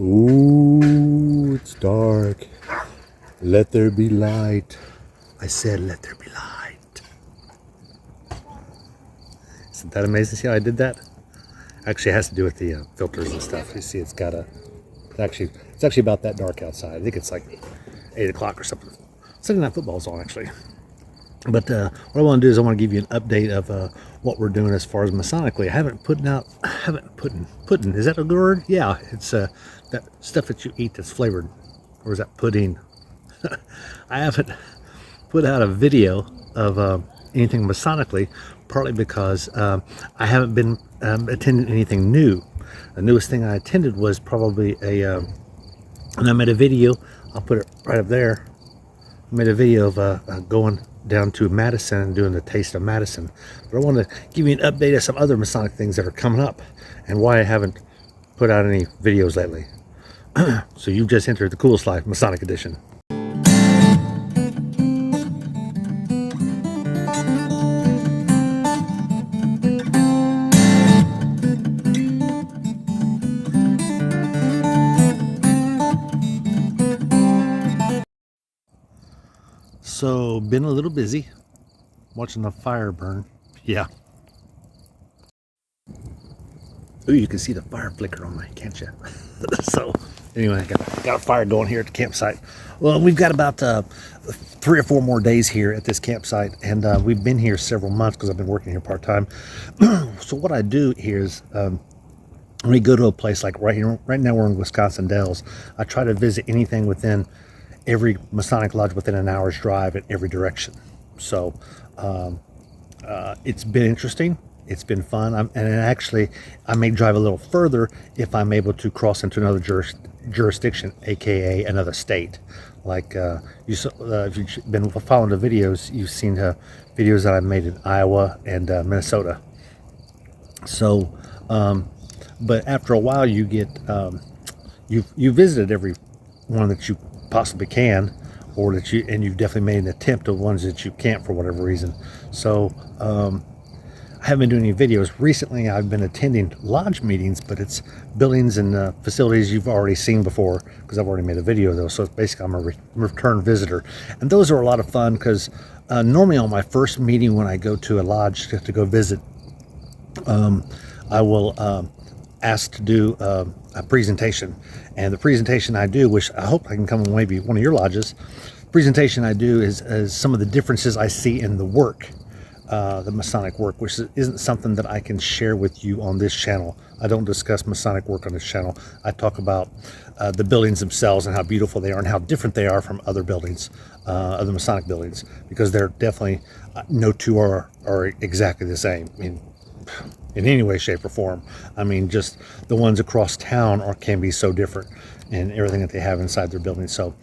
Ooh, it's dark. Let there be light. I said, let there be light. Isn't that amazing? See how I did that? Actually, it has to do with the filters and stuff. You see, it's actually about that dark outside. I think it's like 8 o'clock or something. Sunday Night Football's on, actually. But what I want to do is I want to give you an update of what we're doing as far as Masonically. I haven't put, is that a good word? Yeah, it's that stuff that you eat that's flavored. Or is that pudding? I haven't put out a video of anything Masonically, partly because I haven't been attending anything new. The newest thing I attended was probably and I made a video, I'll put it right up there. I made a video of going down to Madison and doing the Taste of Madison. But I want to give you an update of some other Masonic things that are coming up and why I haven't put out any videos lately. So you've just entered the Coolest Life Masonic Edition. So, been a little busy watching the fire burn. Yeah. Ooh, you can see the fire flicker on mine, can't you? So, anyway, got a fire going here at the campsite. Well, we've got about 3 or 4 more days here at this campsite, and we've been here several months because I've been working here part-time. So what I do here is when we go to a place like right now we're in Wisconsin Dells, I try to visit anything within every Masonic lodge within an hour's drive in every direction. So it's been interesting. It's been fun. And actually, I may drive a little further if I'm able to cross into another jurisdiction, aka another state. Like if you've been following the videos, you've seen videos that I've made in Iowa and Minnesota. So, but after a while, you get you visited every one that you possibly can, or that you've definitely made an attempt of ones that you can't for whatever reason. So I haven't been doing any videos recently. I've been attending lodge meetings, but it's buildings and facilities you've already seen before because I've already made a video of those. So it's basically I'm a return visitor, and those are a lot of fun because normally on my first meeting when I go to a lodge to go visit, I will ask to do a presentation, and the presentation I do, which I hope I can come on maybe one of your lodges, presentation I do is some of the differences I see in the work, the Masonic work, which isn't something that I can share with you on this channel. I don't discuss Masonic work on this channel. I talk about the buildings themselves and how beautiful they are and how different they are from other buildings, other Masonic buildings, because they're definitely no two are exactly the same. I mean, in any way, shape, or form. I mean, just the ones across town can be so different in everything that they have inside their building. So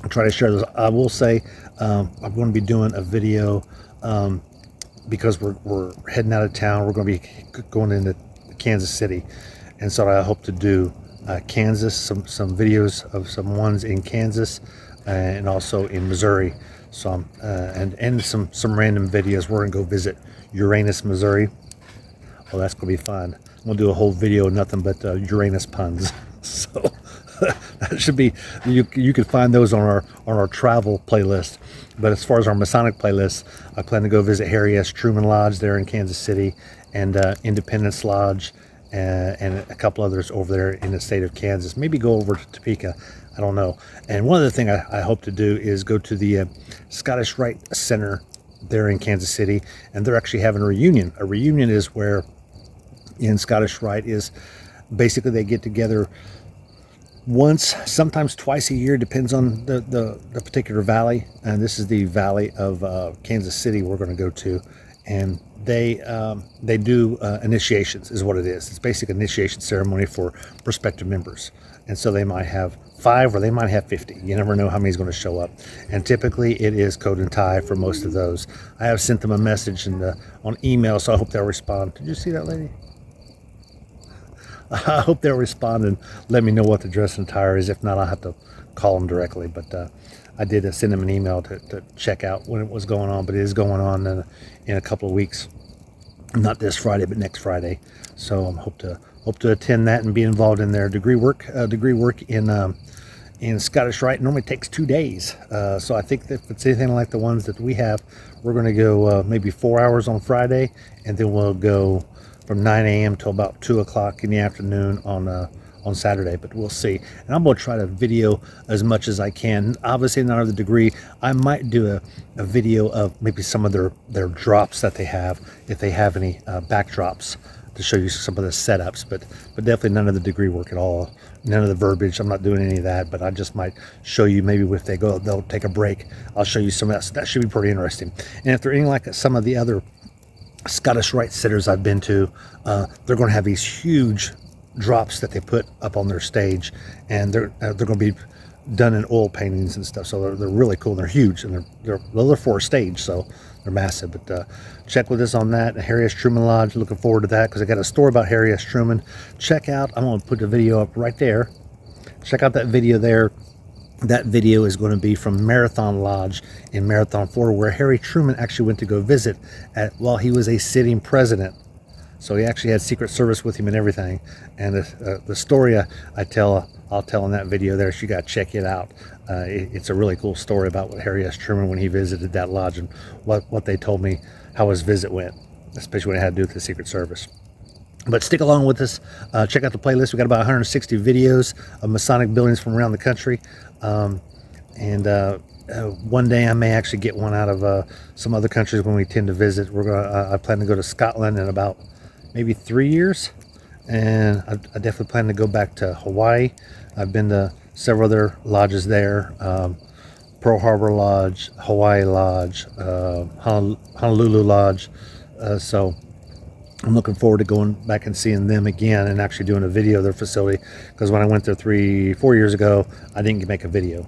I'll try to share those. I will say I'm going to be doing a video because we're heading out of town. We're going to be going into Kansas City, and so I hope to do Kansas, some videos of some ones in Kansas and also in Missouri. So and some random videos. We're going to go visit Uranus, Missouri. Well, that's going to be fun. We'll do a whole video, nothing but Uranus puns. So that should be, you can find those on our travel playlist. But as far as our Masonic playlist, I plan to go visit Harry S. Truman Lodge there in Kansas City, and Independence Lodge, and a couple others over there in the state of Kansas. Maybe go over to Topeka. I don't know. And one other thing I hope to do is go to the Scottish Rite Center there in Kansas City, and they're actually having a reunion. A reunion is where in Scottish Rite is basically they get together once, sometimes twice a year, depends on the particular valley. And this is the valley of Kansas City we're going to go to, and they do initiations is what it is. It's basically an initiation ceremony for prospective members, and so they might have 5 or they might have 50. You never know how many's going to show up, and typically it is coat and tie for most of those. I have sent them a message on email, so I hope they'll respond. Did you see that lady? I hope they'll respond and let me know what the dress and attire is. If not, I'll have to call them directly. But I did send them an email to check out when it was going on. But it is going on in a couple of weeks. Not this Friday, but next Friday. So I hope to hope to attend that and be involved in their degree work in Scottish Rite. Normally takes 2 days, so I think that if it's anything like the ones that we have, we're going to go maybe 4 hours on Friday, and then we'll go from 9 a.m. till about 2 o'clock in the afternoon on Saturday, but we'll see. And I'm going to try to video as much as I can. Obviously not of the degree. I might do a video of maybe some of their drops that they have, if they have any backdrops, to show you some of the setups, but definitely none of the degree work at all. None of the verbiage. I'm not doing any of that, but I just might show you, maybe if they'll take a break, I'll show you some of that. So that should be pretty interesting. And if they're anything like some of the other Scottish Rite sitters I've been to, they're going to have these huge drops that they put up on their stage, and they're going to be done in oil paintings and stuff. So they're really cool. They're huge, and they're for a stage, so they're massive. But check with us on that. Harry S. Truman Lodge. Looking forward to that, because I got a story about Harry S. Truman. Check out. I'm going to put the video up right there. Check out that video there. That video is going to be from Marathon Lodge in Marathon, Florida, where Harry Truman actually went to go visit while he was a sitting president. So he actually had Secret Service with him and everything. And the story I'll tell in that video there, so you got to check it out. It's a really cool story about what Harry S. Truman, when he visited that lodge, and what they told me, how his visit went, especially when it had to do with the Secret Service. But stick along with us. Check out the playlist. We got about 160 videos of Masonic buildings from around the country. One day I may actually get one out of some other countries when we tend to visit. I plan to go to Scotland in about maybe 3 years, and I definitely plan to go back to Hawaii. I've been to several other lodges there, Pearl Harbor Lodge, Hawaii Lodge, Honolulu Lodge, so I'm looking forward to going back and seeing them again, and actually doing a video of their facility, because when I went there 3-4 years ago, I didn't make a video.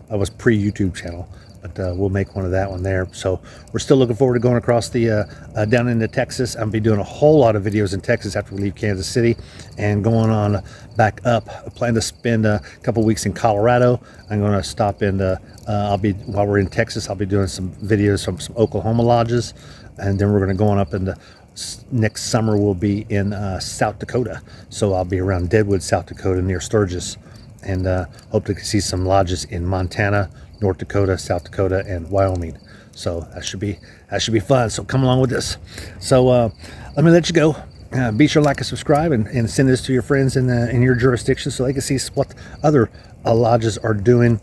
I was pre-YouTube channel, but we'll make one of that one there. So we're still looking forward to going across the down into Texas. I'm gonna be doing a whole lot of videos in Texas after we leave Kansas City, and going on back up. I plan to spend a couple weeks in Colorado. I'm going to stop in while we're in Texas, I'll be doing some videos from some Oklahoma lodges, and then we're going to go on up into next summer. We'll be in South Dakota, so I'll be around Deadwood, South Dakota, near Sturgis, and hope to see some lodges in Montana, North Dakota, South Dakota, and Wyoming. So that should be fun. So come along with this. So let me let you go. Be sure to like and subscribe, and send this to your friends in your jurisdiction, so they can see what other lodges are doing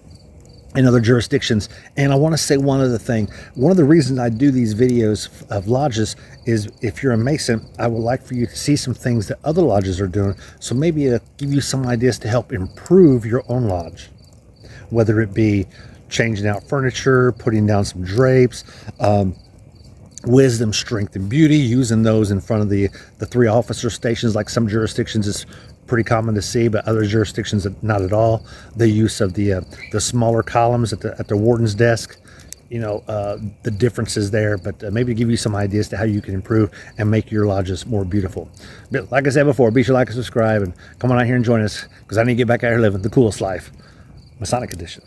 in other jurisdictions. And I want to say one other thing. One of the reasons I do these videos of lodges is, if you're a Mason, I would like for you to see some things that other lodges are doing, so maybe it'll give you some ideas to help improve your own lodge, whether it be changing out furniture, putting down some drapes, wisdom, strength, and beauty, using those in front of the 3 officer stations. Like some jurisdictions is pretty common to see, but other jurisdictions not at all. The use of the smaller columns at the warden's desk, the differences there, but maybe give you some ideas to how you can improve and make your lodges more beautiful. But like I said before, be sure to like and subscribe, and come on out here and join us, because I need to get back out here living the coolest life, Masonic edition.